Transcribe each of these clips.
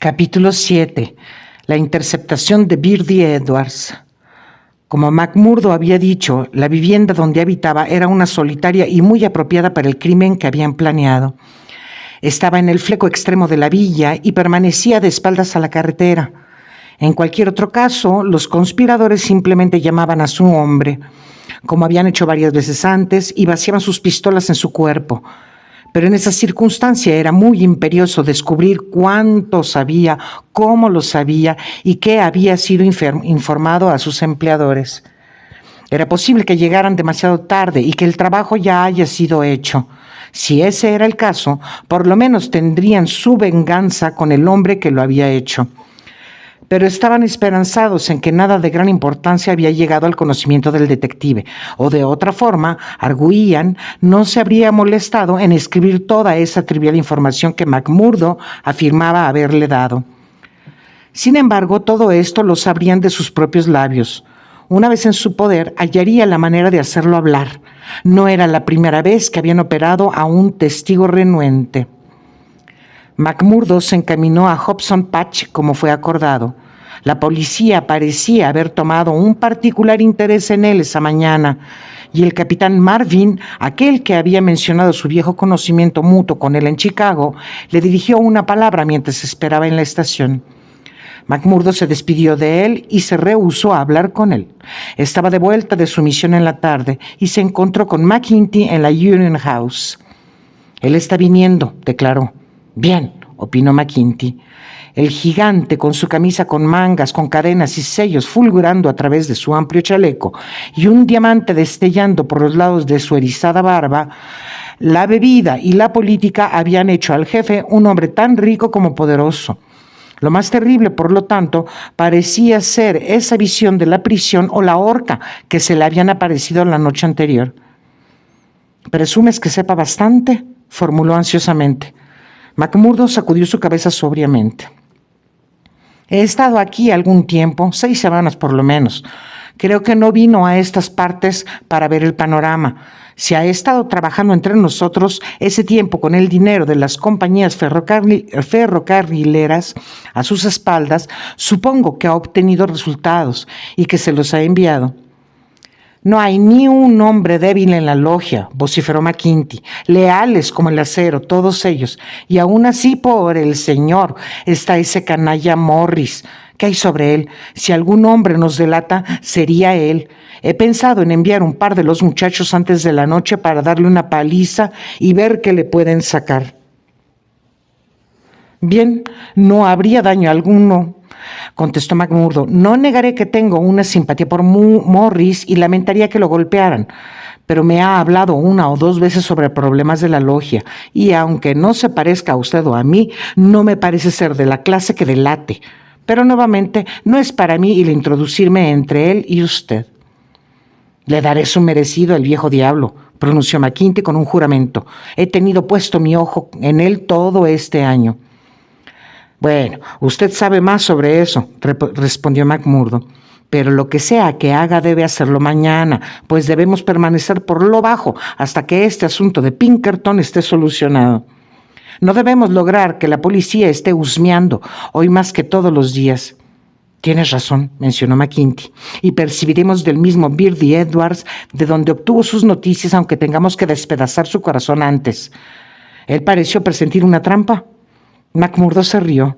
Capítulo 7. La interceptación de Birdie Edwards. Como McMurdo había dicho, la vivienda donde habitaba era una solitaria y muy apropiada para el crimen que habían planeado. Estaba en el fleco extremo de la villa y permanecía de espaldas a la carretera. En cualquier otro caso, los conspiradores simplemente llamaban a su hombre, como habían hecho varias veces antes, y vaciaban sus pistolas en su cuerpo. Pero en esa circunstancia era muy imperioso descubrir cuánto sabía, cómo lo sabía y qué había sido informado a sus empleadores. Era posible que llegaran demasiado tarde y que el trabajo ya haya sido hecho. Si ese era el caso, por lo menos tendrían su venganza con el hombre que lo había hecho. Pero estaban esperanzados en que nada de gran importancia había llegado al conocimiento del detective, o de otra forma, arguían, no se habría molestado en escribir toda esa trivial información que McMurdo afirmaba haberle dado. Sin embargo, todo esto lo sabrían de sus propios labios. Una vez en su poder, hallaría la manera de hacerlo hablar. No era la primera vez que habían operado a un testigo renuente. McMurdo se encaminó a Hobson Patch como fue acordado. La policía parecía haber tomado un particular interés en él esa mañana, y el capitán Marvin, aquel que había mencionado su viejo conocimiento mutuo con él en Chicago, le dirigió una palabra mientras esperaba en la estación. McMurdo se despidió de él y se rehusó a hablar con él. Estaba de vuelta de su misión en la tarde y se encontró con McGinty en la Union House. «Él está viniendo», declaró. «Bien», opinó McGinty. El gigante, con su camisa con mangas, con cadenas y sellos fulgurando a través de su amplio chaleco y un diamante destellando por los lados de su erizada barba, la bebida y la política habían hecho al jefe un hombre tan rico como poderoso. Lo más terrible, por lo tanto, parecía ser esa visión de la prisión o la horca que se le habían aparecido la noche anterior. «¿Presumes que sepa bastante?», formuló ansiosamente. McMurdo sacudió su cabeza sobriamente. «He estado aquí algún tiempo, 6 semanas por lo menos. Creo que no vino a estas partes para ver el panorama. Si ha estado trabajando entre nosotros ese tiempo con el dinero de las compañías ferrocarrileras a sus espaldas, supongo que ha obtenido resultados y que se los ha enviado». «No hay ni un hombre débil en la logia», vociferó McGinty, «leales como el acero, todos ellos, y aún así, por el Señor, está ese canalla Morris. ¿Qué hay sobre él? Si algún hombre nos delata, sería él. He pensado en enviar un par de los muchachos antes de la noche para darle una paliza y ver qué le pueden sacar». «Bien, no habría daño alguno», contestó McMurdo. «No negaré que tengo una simpatía por Morris y lamentaría que lo golpearan, pero me ha hablado 1 o 2 veces sobre problemas de la logia, y aunque no se parezca a usted o a mí, no me parece ser de la clase que delate. Pero nuevamente, no es para mí el introducirme entre él y usted». «Le daré su merecido al viejo diablo», pronunció McGinty con un juramento. «He tenido puesto mi ojo en él todo este año». «Bueno, usted sabe más sobre eso», respondió McMurdo. «Pero lo que sea que haga debe hacerlo mañana, pues debemos permanecer por lo bajo hasta que este asunto de Pinkerton esté solucionado. No debemos lograr que la policía esté husmeando hoy más que todos los días». «Tienes razón», mencionó McGinty, «y percibiremos del mismo Birdie Edwards de donde obtuvo sus noticias, aunque tengamos que despedazar su corazón antes». Él pareció presentir una trampa. McMurdo se rió.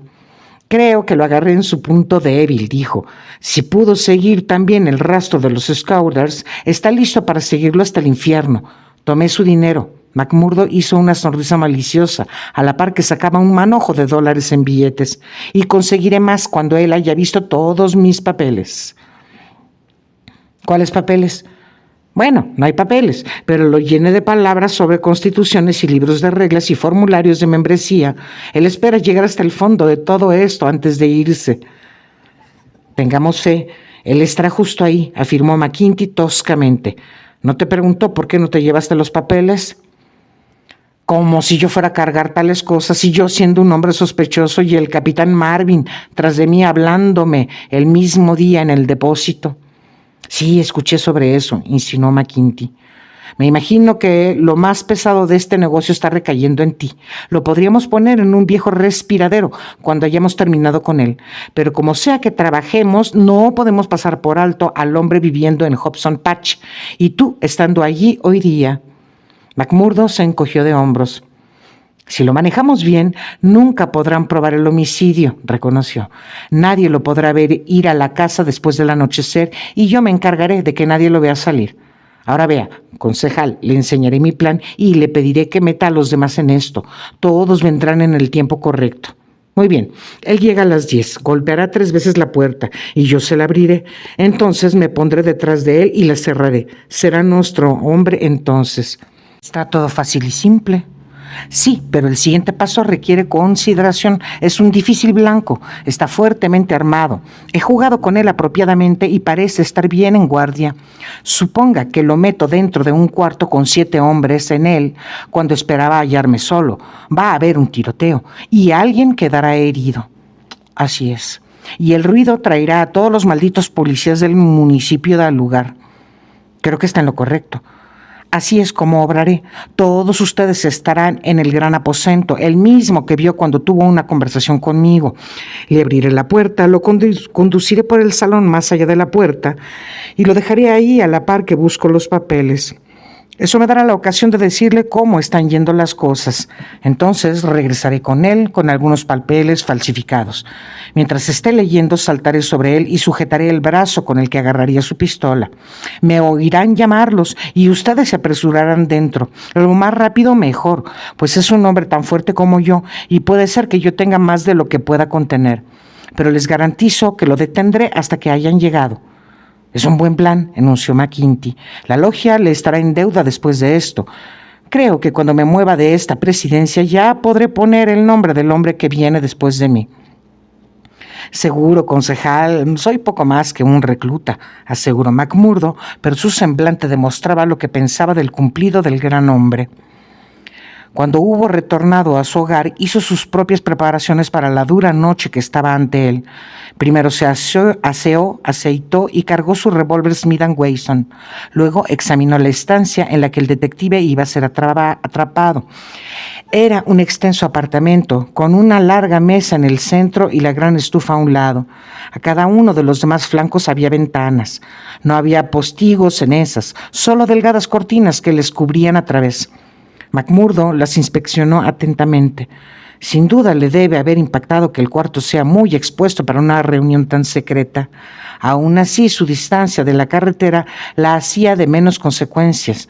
«Creo que lo agarré en su punto débil», dijo. «Si pudo seguir también el rastro de los Scouters, está listo para seguirlo hasta el infierno. Tomé su dinero». McMurdo hizo una sonrisa maliciosa, a la par que sacaba un manojo de dólares en billetes. «Y conseguiré más cuando él haya visto todos mis papeles». «¿Cuáles papeles?» «Bueno, no hay papeles, pero lo llené de palabras sobre constituciones y libros de reglas y formularios de membresía. Él espera llegar hasta el fondo de todo esto antes de irse». «Tengamos fe, él estará justo ahí», afirmó McGinty toscamente. «¿No te preguntó por qué no te llevaste los papeles?» «Como si yo fuera a cargar tales cosas, y yo siendo un hombre sospechoso y el capitán Marvin tras de mí hablándome el mismo día en el depósito». «Sí, escuché sobre eso», insinuó McGinty. Me imagino que lo más pesado de este negocio está recayendo en ti. Lo podríamos poner en un viejo respiradero cuando hayamos terminado con él. Pero como sea que trabajemos, no podemos pasar por alto al hombre viviendo en Hobson Patch y tú estando allí hoy día. McMurdo se encogió de hombros. Si lo manejamos bien, nunca podrán probar el homicidio, reconoció. Nadie lo podrá ver ir a la casa después del anochecer y yo me encargaré de que nadie lo vea salir. Ahora vea, concejal, le enseñaré mi plan y le pediré que meta a los demás en esto. Todos vendrán en el tiempo correcto. Muy bien, él llega a las 10, golpeará 3 veces la puerta y yo se la abriré. Entonces me pondré detrás de él y la cerraré. Será nuestro hombre entonces. Está todo fácil y simple. Sí, pero el siguiente paso requiere consideración. Es un difícil blanco, está fuertemente armado. He jugado con él apropiadamente y parece estar bien en guardia. Suponga que lo meto dentro de un cuarto con 7 hombres en él cuando esperaba hallarme solo. Va a haber un tiroteo y alguien quedará herido. Así es. Y el ruido traerá a todos los malditos policías del municipio al lugar. Creo que está en lo correcto. Así es como obraré. Todos ustedes estarán en el gran aposento, el mismo que vio cuando tuvo una conversación conmigo. Le abriré la puerta, lo conduciré por el salón más allá de la puerta y lo dejaré ahí a la par que busco los papeles. Eso me dará la ocasión de decirle cómo están yendo las cosas. Entonces regresaré con él con algunos papeles falsificados. Mientras esté leyendo, saltaré sobre él y sujetaré el brazo con el que agarraría su pistola. Me oirán llamarlos y ustedes se apresurarán dentro. Lo más rápido mejor, pues es un hombre tan fuerte como yo y puede ser que yo tenga más de lo que pueda contener. Pero les garantizo que lo detendré hasta que hayan llegado. Es un buen plan, enunció McGinty. La logia le estará en deuda después de esto. Creo que cuando me mueva de esta presidencia ya podré poner el nombre del hombre que viene después de mí. Seguro, concejal, soy poco más que un recluta, aseguró McMurdo, pero su semblante demostraba lo que pensaba del cumplido del gran hombre. Cuando hubo retornado a su hogar, hizo sus propias preparaciones para la dura noche que estaba ante él. Primero se aseó, aceitó y cargó su revólver Smith & Wesson. Luego examinó la estancia en la que el detective iba a ser atrapado. Era un extenso apartamento, con una larga mesa en el centro y la gran estufa a un lado. A cada uno de los demás flancos había ventanas. No había postigos en esas, solo delgadas cortinas que les cubrían a través. McMurdo las inspeccionó atentamente. Sin duda le debe haber impactado que el cuarto sea muy expuesto para una reunión tan secreta. Aún así, su distancia de la carretera la hacía de menos consecuencias.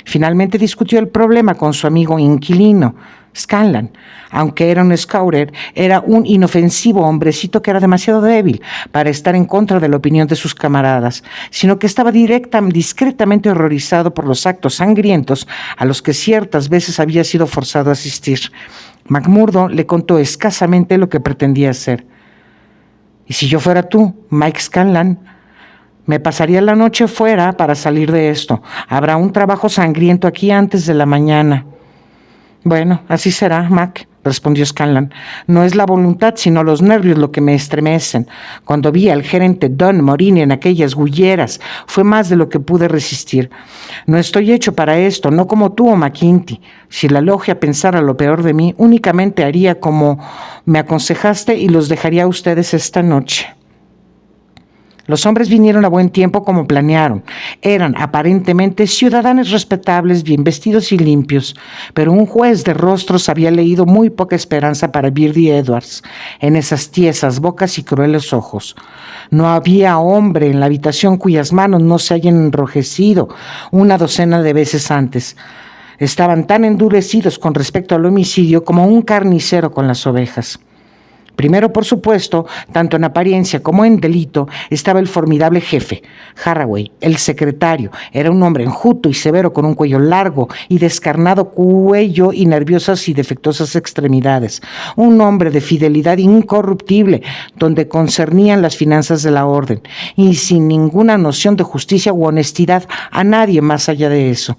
Finalmente discutió el problema con su amigo inquilino, Scanlan. Aunque era un scouter, era un inofensivo hombrecito que era demasiado débil para estar en contra de la opinión de sus camaradas, sino que estaba discretamente horrorizado por los actos sangrientos a los que ciertas veces había sido forzado a asistir. McMurdo le contó escasamente lo que pretendía hacer. «¿Y si yo fuera tú, Mike Scanlan? Me pasaría la noche fuera para salir de esto. Habrá un trabajo sangriento aquí antes de la mañana». «Bueno, así será, Mac», respondió Scanlan. «No es la voluntad, sino los nervios lo que me estremecen. Cuando vi al gerente Don morir en aquellas gulleras, fue más de lo que pude resistir. No estoy hecho para esto, no como tú o McGinty. Si la logia pensara lo peor de mí, únicamente haría como me aconsejaste y los dejaría a ustedes esta noche». Los hombres vinieron a buen tiempo como planearon. Eran aparentemente ciudadanos respetables, bien vestidos y limpios, pero un juez de rostros había leído muy poca esperanza para Birdie Edwards en esas tiesas bocas y crueles ojos. No había hombre en la habitación cuyas manos no se hayan enrojecido una docena de veces antes. Estaban tan endurecidos con respecto al homicidio como un carnicero con las ovejas. Primero, por supuesto, tanto en apariencia como en delito, estaba el formidable jefe, Haraway, el secretario. Era un hombre enjuto y severo con un cuello largo y descarnado cuello y nerviosas y defectuosas extremidades. Un hombre de fidelidad incorruptible, donde concernían las finanzas de la orden, y sin ninguna noción de justicia u honestidad a nadie más allá de eso.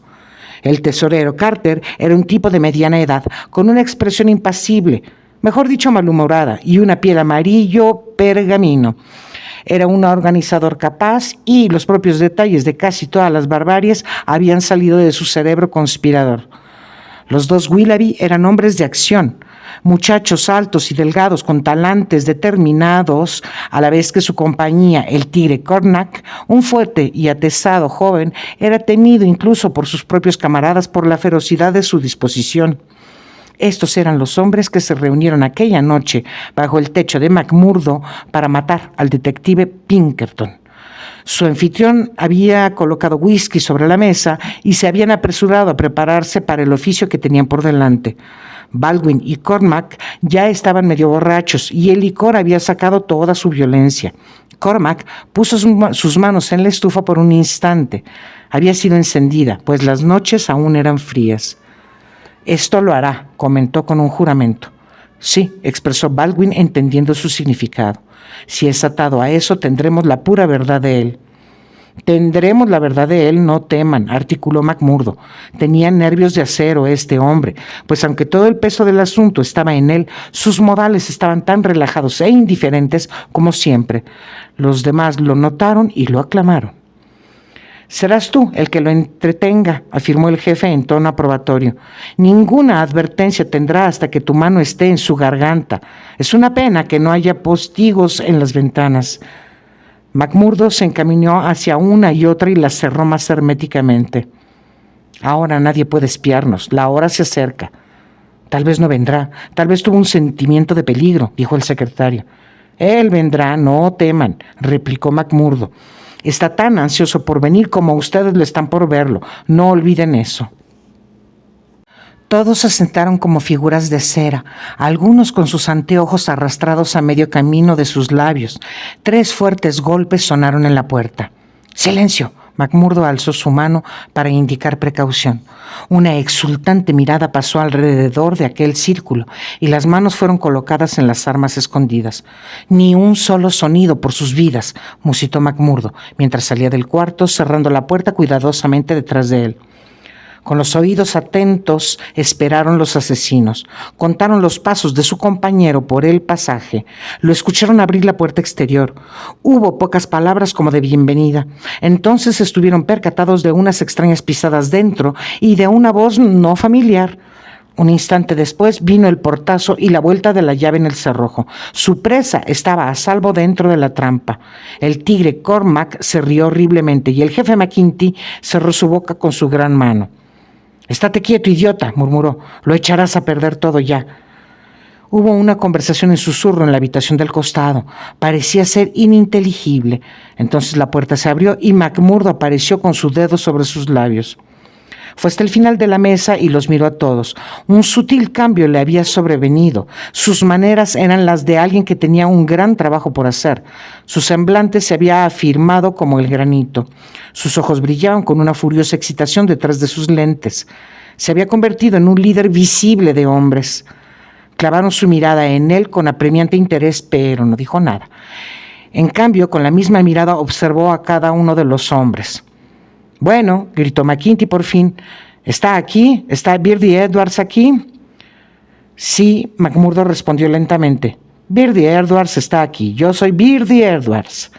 El tesorero Carter era un tipo de mediana edad, con una expresión impasible, mejor dicho malhumorada, y una piel amarillo pergamino. Era un organizador capaz y los propios detalles de casi todas las barbaries habían salido de su cerebro conspirador. Los dos Willoughby eran hombres de acción, muchachos altos y delgados con talantes determinados, a la vez que su compañía, el tigre Cormac, un fuerte y atezado joven, era temido incluso por sus propios camaradas por la ferocidad de su disposición. Estos eran los hombres que se reunieron aquella noche bajo el techo de McMurdo para matar al detective Pinkerton. Su anfitrión había colocado whisky sobre la mesa y se habían apresurado a prepararse para el oficio que tenían por delante. Baldwin y Cormac ya estaban medio borrachos y el licor había sacado toda su violencia. Cormac puso sus manos en la estufa por un instante. Había sido encendida, pues las noches aún eran frías. «Esto lo hará», comentó con un juramento. «Sí», expresó Baldwin entendiendo su significado. «Si es atado a eso, tendremos la pura verdad de él». «Tendremos la verdad de él, no teman», articuló McMurdo. Tenía nervios de acero este hombre, pues aunque todo el peso del asunto estaba en él, sus modales estaban tan relajados e indiferentes como siempre. Los demás lo notaron y lo aclamaron. «Serás tú el que lo entretenga», afirmó el jefe en tono aprobatorio. «Ninguna advertencia tendrá hasta que tu mano esté en su garganta. Es una pena que no haya postigos en las ventanas». McMurdo se encaminó hacia una y otra y las cerró más herméticamente. «Ahora nadie puede espiarnos. La hora se acerca». «Tal vez no vendrá. Tal vez tuvo un sentimiento de peligro», dijo el secretario. «Él vendrá, no teman», replicó McMurdo. «Está tan ansioso por venir como ustedes lo están por verlo. No olviden eso». Todos se sentaron como figuras de cera, algunos con sus anteojos arrastrados a medio camino de sus labios. 3 fuertes golpes sonaron en la puerta. «¡Silencio!». McMurdo alzó su mano para indicar precaución. Una exultante mirada pasó alrededor de aquel círculo y las manos fueron colocadas en las armas escondidas. «Ni un solo sonido por sus vidas», musitó McMurdo, mientras salía del cuarto, cerrando la puerta cuidadosamente detrás de él. Con los oídos atentos esperaron los asesinos. Contaron los pasos de su compañero por el pasaje. Lo escucharon abrir la puerta exterior. Hubo pocas palabras como de bienvenida. Entonces estuvieron percatados de unas extrañas pisadas dentro y de una voz no familiar. Un instante después vino el portazo y la vuelta de la llave en el cerrojo. Su presa estaba a salvo dentro de la trampa. El tigre Cormac se rió horriblemente y el jefe McGinty cerró su boca con su gran mano. «Estate quieto, idiota», murmuró. «Lo echarás a perder todo ya». Hubo una conversación en susurro en la habitación del costado. Parecía ser ininteligible. Entonces la puerta se abrió y McMurdo apareció con su dedo sobre sus labios. Fue hasta el final de la mesa y los miró a todos. Un sutil cambio le había sobrevenido. Sus maneras eran las de alguien que tenía un gran trabajo por hacer. Su semblante se había afirmado como el granito. Sus ojos brillaban con una furiosa excitación detrás de sus lentes. Se había convertido en un líder visible de hombres. Clavaron su mirada en él con apremiante interés, pero no dijo nada. En cambio, con la misma mirada observó a cada uno de los hombres. «Bueno», gritó McGinty por fin, «¿está aquí? ¿Está Birdie Edwards aquí?» «Sí», McMurdo respondió lentamente. «Birdie Edwards está aquí. Yo soy Birdie Edwards».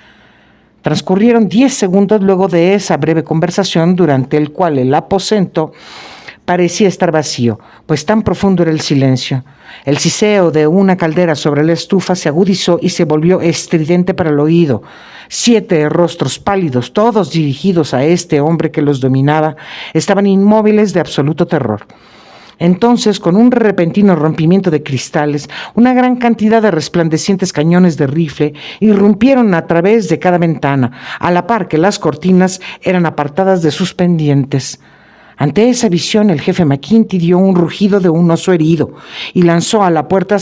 Transcurrieron 10 segundos luego de esa breve conversación durante el cual el aposento parecía estar vacío, pues tan profundo era el silencio. El siseo de una caldera sobre la estufa se agudizó y se volvió estridente para el oído. 7 rostros pálidos, todos dirigidos a este hombre que los dominaba, estaban inmóviles de absoluto terror. Entonces, con un repentino rompimiento de cristales, una gran cantidad de resplandecientes cañones de rifle irrumpieron a través de cada ventana, a la par que las cortinas eran apartadas de sus pendientes. Ante esa visión, el jefe McGinty dio un rugido de un oso herido y se lanzó a la puerta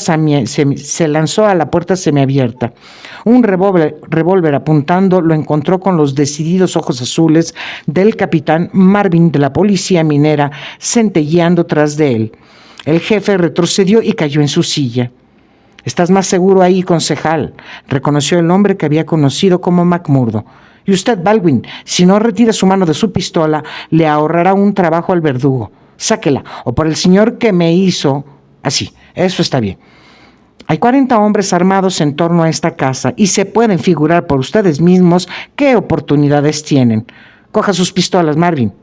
semiabierta. Un revólver apuntando lo encontró con los decididos ojos azules del capitán Marvin de la policía minera centelleando tras de él. El jefe retrocedió y cayó en su silla. «Estás más seguro ahí, concejal», reconoció el hombre que había conocido como McMurdo. «Y usted, Baldwin, si no retira su mano de su pistola, le ahorrará un trabajo al verdugo. Sáquela, o por el señor que me hizo...» «Así, eso está bien». Hay 40 hombres armados en torno a esta casa y se pueden figurar por ustedes mismos qué oportunidades tienen. Coja sus pistolas, Marvin.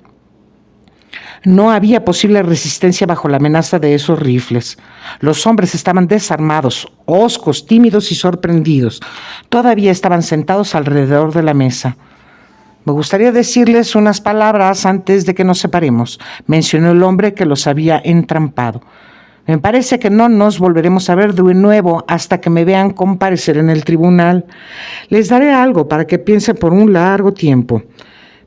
No había posible resistencia bajo la amenaza de esos rifles. Los hombres estaban desarmados, hoscos, tímidos y sorprendidos. Todavía estaban sentados alrededor de la mesa. Me gustaría decirles unas palabras antes de que nos separemos, mencionó el hombre que los había entrampado. Me parece que no nos volveremos a ver de nuevo hasta que me vean comparecer en el tribunal. Les daré algo para que piensen por un largo tiempo.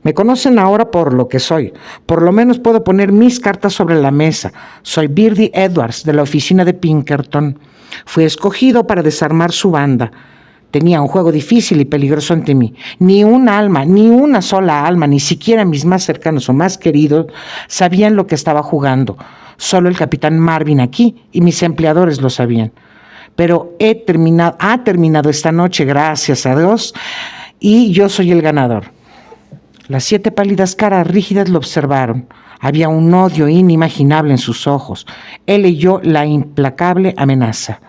Me conocen ahora por lo que soy. Por lo menos puedo poner mis cartas sobre la mesa. Soy Birdie Edwards, de la oficina de Pinkerton. Fui escogido para desarmar su banda. Tenía un juego difícil y peligroso ante mí. Ni un alma, ni una sola alma, ni siquiera mis más cercanos o más queridos, sabían lo que estaba jugando. Solo el capitán Marvin aquí y mis empleadores lo sabían. Pero ha terminado esta noche, gracias a Dios, y yo soy el ganador. Las 7 pálidas caras rígidas lo observaron. Había un odio inimaginable en sus ojos. Él leyó la implacable amenaza.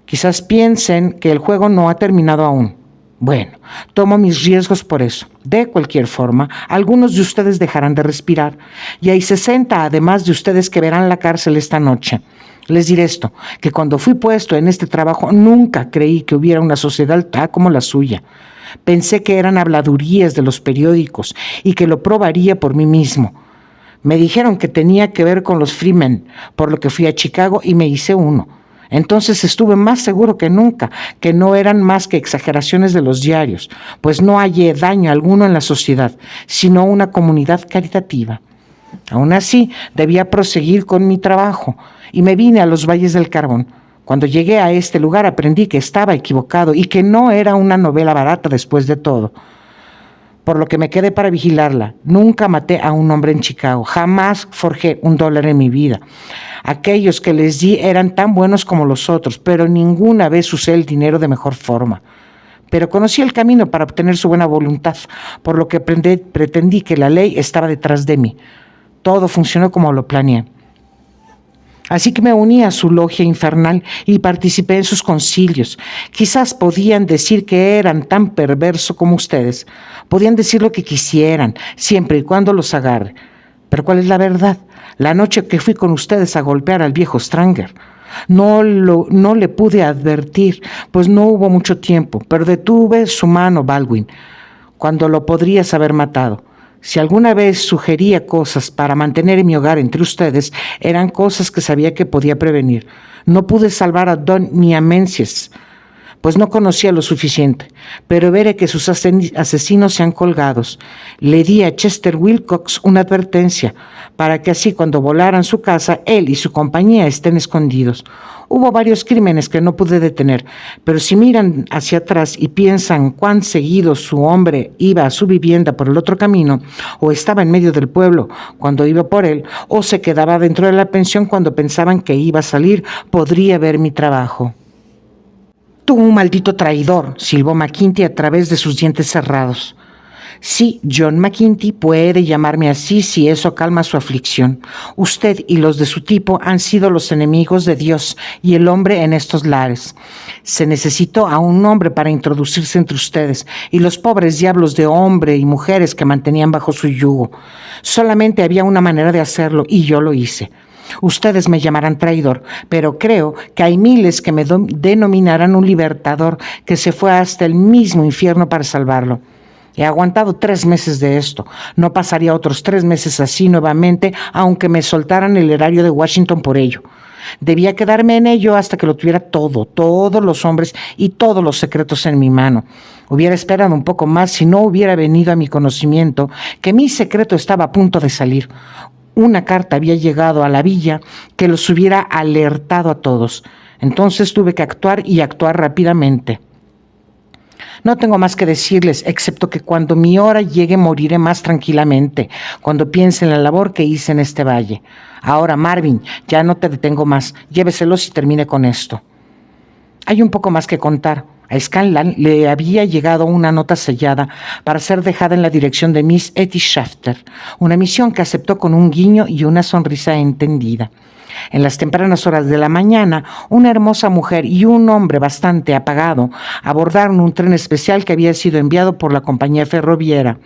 Quizás piensen que el juego no ha terminado aún. Bueno, tomo mis riesgos por eso. De cualquier forma, algunos de ustedes dejarán de respirar. Y hay 60 además de ustedes que verán la cárcel esta noche. Les diré esto, que cuando fui puesto en este trabajo nunca creí que hubiera una sociedad tal como la suya. Pensé que eran habladurías de los periódicos y que lo probaría por mí mismo. Me dijeron que tenía que ver con los Freemen, por lo que fui a Chicago y me hice uno. Entonces estuve más seguro que nunca que no eran más que exageraciones de los diarios, pues no hallé daño alguno en la sociedad, sino una comunidad caritativa. Aún así, debía proseguir con mi trabajo y me vine a los Valles del Carbón. Cuando llegué a este lugar aprendí que estaba equivocado y que no era una novela barata después de todo. Por lo que me quedé para vigilarla. Nunca maté a un hombre en Chicago. Jamás forjé $1 en mi vida. Aquellos que les di eran tan buenos como los otros, pero ninguna vez usé el dinero de mejor forma. Pero conocí el camino para obtener su buena voluntad, por lo que pretendí que la ley estaba detrás de mí. Todo funcionó como lo planeé. Así que me uní a su logia infernal y participé en sus concilios. Quizás podían decir que eran tan perversos como ustedes. Podían decir lo que quisieran, siempre y cuando los agarre. Pero ¿cuál es la verdad? La noche que fui con ustedes a golpear al viejo Stranger, no le pude advertir, pues no hubo mucho tiempo, pero detuve su mano, Baldwin, cuando lo podrías haber matado. Si alguna vez sugería cosas para mantener mi hogar entre ustedes, eran cosas que sabía que podía prevenir. No pude salvar a Don ni a Menzies, pues no conocía lo suficiente, pero veré que sus asesinos sean colgados. Le di a Chester Wilcox una advertencia, para que así cuando volaran su casa, él y su compañía estén escondidos. Hubo varios crímenes que no pude detener, pero si miran hacia atrás y piensan cuán seguido su hombre iba a su vivienda por el otro camino, o estaba en medio del pueblo cuando iba por él, o se quedaba dentro de la pensión cuando pensaban que iba a salir, podría ver mi trabajo. «Tú, maldito traidor», silbó McGinty a través de sus dientes cerrados. Sí, John McGinty puede llamarme así si eso calma su aflicción. Usted y los de su tipo han sido los enemigos de Dios y el hombre en estos lares. Se necesitó a un hombre para introducirse entre ustedes y los pobres diablos de hombre y mujeres que mantenían bajo su yugo. Solamente había una manera de hacerlo y yo lo hice. Ustedes me llamarán traidor, pero creo que hay miles que me denominarán un libertador que se fue hasta el mismo infierno para salvarlo. He aguantado 3 meses de esto. No pasaría otros 3 meses así nuevamente, aunque me soltaran el erario de Washington por ello. Debía quedarme en ello hasta que lo tuviera todo, todos los hombres y todos los secretos en mi mano. Hubiera esperado un poco más si no hubiera venido a mi conocimiento que mi secreto estaba a punto de salir. Una carta había llegado a la villa que los hubiera alertado a todos. Entonces tuve que actuar y actuar rápidamente. No tengo más que decirles, excepto que cuando mi hora llegue moriré más tranquilamente, cuando piense en la labor que hice en este valle. Ahora, Marvin, ya no te detengo más. Lléveselos y termine con esto. Hay un poco más que contar. A Scanlan le había llegado una nota sellada para ser dejada en la dirección de Miss Etty Shafter, una misión que aceptó con un guiño y una sonrisa entendida. En las tempranas horas de la mañana, una hermosa mujer y un hombre bastante apagado abordaron un tren especial que había sido enviado por la compañía ferroviaria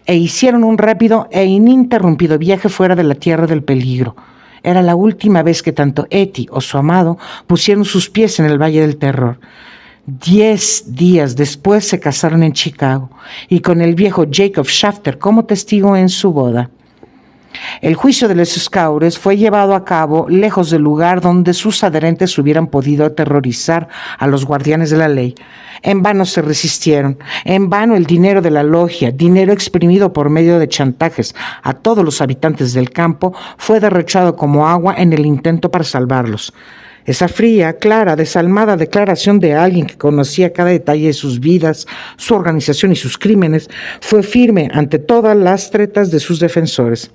e hicieron un rápido e ininterrumpido viaje fuera de la tierra del peligro. Era la última vez que tanto Etty o su amado pusieron sus pies en el Valle del Terror. 10 días después se casaron en Chicago y con el viejo Jacob Shafter como testigo en su boda. El juicio de los Scaures fue llevado a cabo lejos del lugar donde sus adherentes hubieran podido aterrorizar a los guardianes de la ley. En vano se resistieron, en vano el dinero de la logia, dinero exprimido por medio de chantajes a todos los habitantes del campo, fue derrochado como agua en el intento para salvarlos. Esa fría, clara, desalmada declaración de alguien que conocía cada detalle de sus vidas, su organización y sus crímenes, fue firme ante todas las tretas de sus defensores.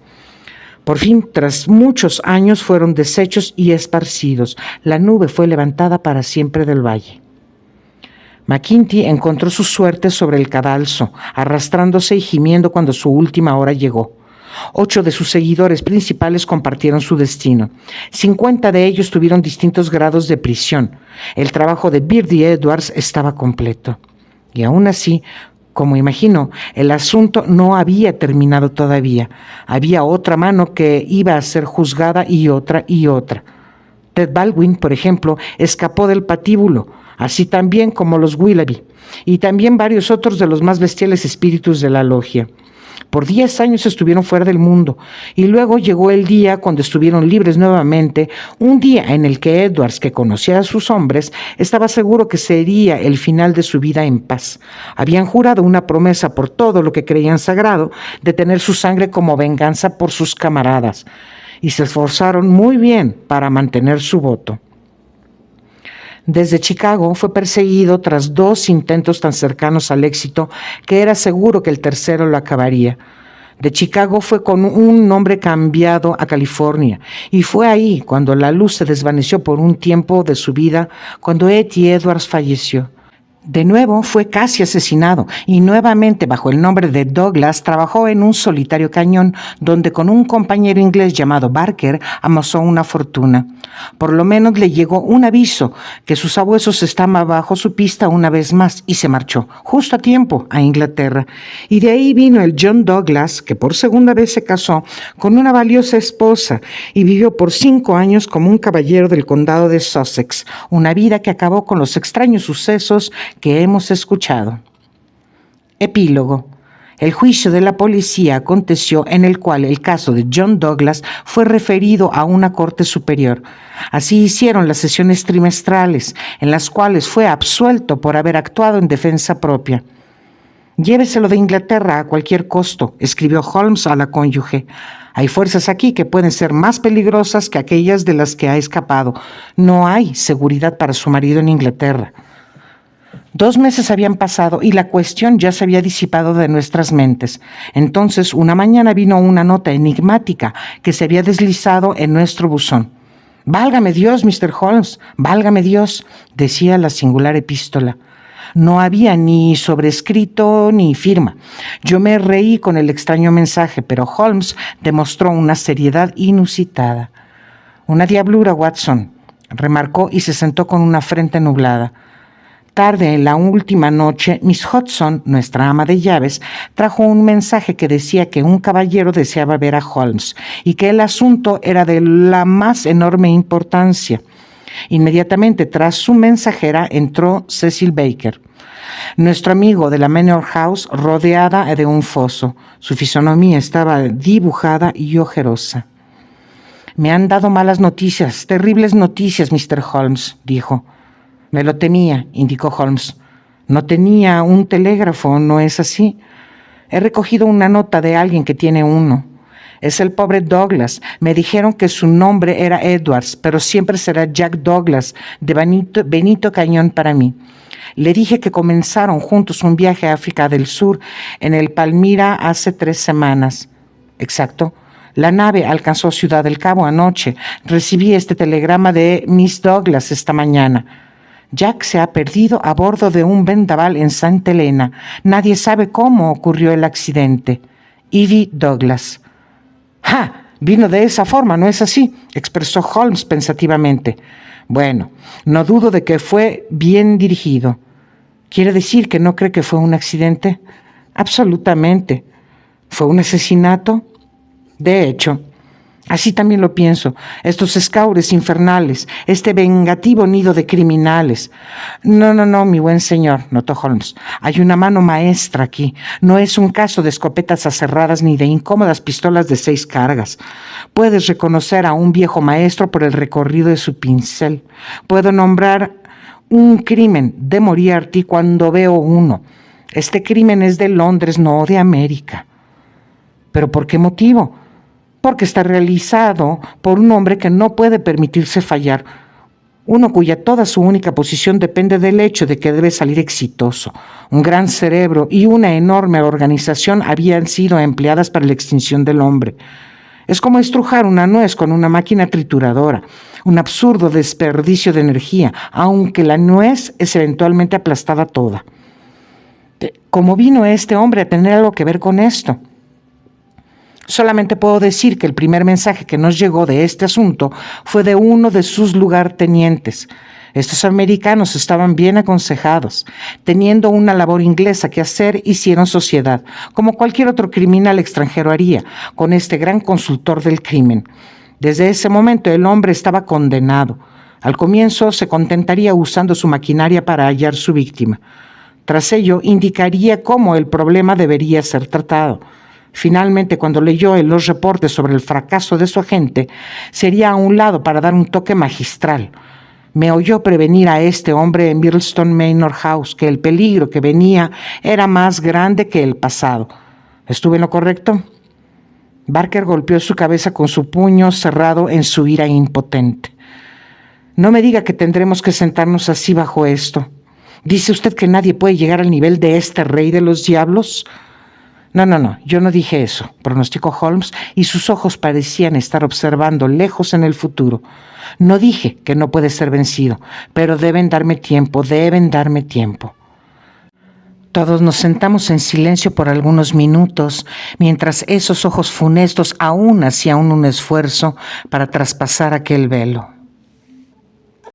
Por fin, tras muchos años, fueron deshechos y esparcidos. La nube fue levantada para siempre del valle. McGinty encontró su suerte sobre el cadalso, arrastrándose y gimiendo cuando su última hora llegó. 8 de sus seguidores principales compartieron su destino. 50 de ellos tuvieron distintos grados de prisión. El trabajo de Birdie Edwards estaba completo. Y aún así, como imagino, el asunto no había terminado todavía. Había otra mano que iba a ser juzgada y otra y otra. Ted Baldwin, por ejemplo, escapó del patíbulo, así también como los Willoughby, y también varios otros de los más bestiales espíritus de la logia. Por 10 años estuvieron fuera del mundo, y luego llegó el día cuando estuvieron libres nuevamente, un día en el que Edwards, que conocía a sus hombres, estaba seguro que sería el final de su vida en paz. Habían jurado una promesa por todo lo que creían sagrado, de tener su sangre como venganza por sus camaradas, y se esforzaron muy bien para mantener su voto. Desde Chicago fue perseguido tras 2 intentos tan cercanos al éxito que era seguro que el tercero lo acabaría. De Chicago fue con un nombre cambiado a California, y fue ahí cuando la luz se desvaneció por un tiempo de su vida, cuando Etty Edwards falleció. De nuevo fue casi asesinado y nuevamente bajo el nombre de Douglas trabajó en un solitario cañón donde con un compañero inglés llamado Barker amasó una fortuna. Por lo menos le llegó un aviso que sus sabuesos estaban bajo su pista una vez más y se marchó, justo a tiempo, a Inglaterra. Y de ahí vino el John Douglas, que por segunda vez se casó con una valiosa esposa y vivió por 5 años como un caballero del condado de Sussex, una vida que acabó con los extraños sucesos que hemos escuchado. Epílogo. El juicio de la policía aconteció en el cual el caso de John Douglas fue referido a una corte superior. Así hicieron las sesiones trimestrales, en las cuales fue absuelto por haber actuado en defensa propia. «Lléveselo de Inglaterra a cualquier costo», escribió Holmes a la cónyuge. «Hay fuerzas aquí que pueden ser más peligrosas que aquellas de las que ha escapado. No hay seguridad para su marido en Inglaterra». 2 meses habían pasado y la cuestión ya se había disipado de nuestras mentes. Entonces, una mañana vino una nota enigmática que se había deslizado en nuestro buzón. «Válgame Dios, Mr. Holmes, válgame Dios», decía la singular epístola. No había ni sobrescrito ni firma. Yo me reí con el extraño mensaje, pero Holmes demostró una seriedad inusitada. «Una diablura, Watson», remarcó y se sentó con una frente nublada. Tarde en la última noche, Miss Hudson, nuestra ama de llaves, trajo un mensaje que decía que un caballero deseaba ver a Holmes y que el asunto era de la más enorme importancia. Inmediatamente tras su mensajera entró Cecil Baker, nuestro amigo de la Manor House, rodeada de un foso. Su fisonomía estaba dibujada y ojerosa. «Me han dado malas noticias, terribles noticias, Mr. Holmes», dijo. «Me lo temía», indicó Holmes. «No tenía un telégrafo, ¿no es así? He recogido una nota de alguien que tiene uno. Es el pobre Douglas. Me dijeron que su nombre era Edwards, pero siempre será Jack Douglas, de Benito Cañón para mí. Le dije que comenzaron juntos un viaje a África del Sur en el Palmira hace 3 semanas. Exacto. La nave alcanzó Ciudad del Cabo anoche. Recibí este telegrama de Miss Douglas esta mañana. Jack se ha perdido a bordo de un vendaval en Santa Elena. Nadie sabe cómo ocurrió el accidente. Evie Douglas. ¡Ja! Vino de esa forma, ¿no es así?, expresó Holmes pensativamente. Bueno, no dudo de que fue bien dirigido. ¿Quiere decir que no cree que fue un accidente? Absolutamente. ¿Fue un asesinato? De hecho, así también lo pienso. Estos escaures infernales, este vengativo nido de criminales. No, mi buen señor, notó Holmes. Hay una mano maestra aquí. No es un caso de escopetas aserradas ni de incómodas pistolas de 6 cargas. Puedes reconocer a un viejo maestro por el recorrido de su pincel. Puedo nombrar un crimen de Moriarty cuando veo uno. Este crimen es de Londres, no de América. ¿Pero por qué motivo? Porque está realizado por un hombre que no puede permitirse fallar, uno cuya toda su única posición depende del hecho de que debe salir exitoso. Un gran cerebro y una enorme organización habían sido empleadas para la extinción del hombre. Es como estrujar una nuez con una máquina trituradora, un absurdo desperdicio de energía, aunque la nuez es eventualmente aplastada toda. ¿Cómo vino este hombre a tener algo que ver con esto? Solamente puedo decir que el primer mensaje que nos llegó de este asunto fue de uno de sus lugartenientes. Estos americanos estaban bien aconsejados. Teniendo una labor inglesa que hacer, hicieron sociedad, como cualquier otro criminal extranjero haría, con este gran consultor del crimen. Desde ese momento el hombre estaba condenado. Al comienzo se contentaría usando su maquinaria para hallar su víctima. Tras ello, indicaría cómo el problema debería ser tratado. Finalmente, cuando leyó los reportes sobre el fracaso de su agente, sería a un lado para dar un toque magistral. Me oyó prevenir a este hombre en Birlstone Manor House que el peligro que venía era más grande que el pasado. ¿Estuve en lo correcto? Barker golpeó su cabeza con su puño cerrado en su ira impotente. No me diga que tendremos que sentarnos así bajo esto. ¿Dice usted que nadie puede llegar al nivel de este rey de los diablos? No, yo no dije eso, pronosticó Holmes, y sus ojos parecían estar observando lejos en el futuro. No dije que no puede ser vencido, pero deben darme tiempo. Todos nos sentamos en silencio por algunos minutos, mientras esos ojos funestos aún hacían un esfuerzo para traspasar aquel velo.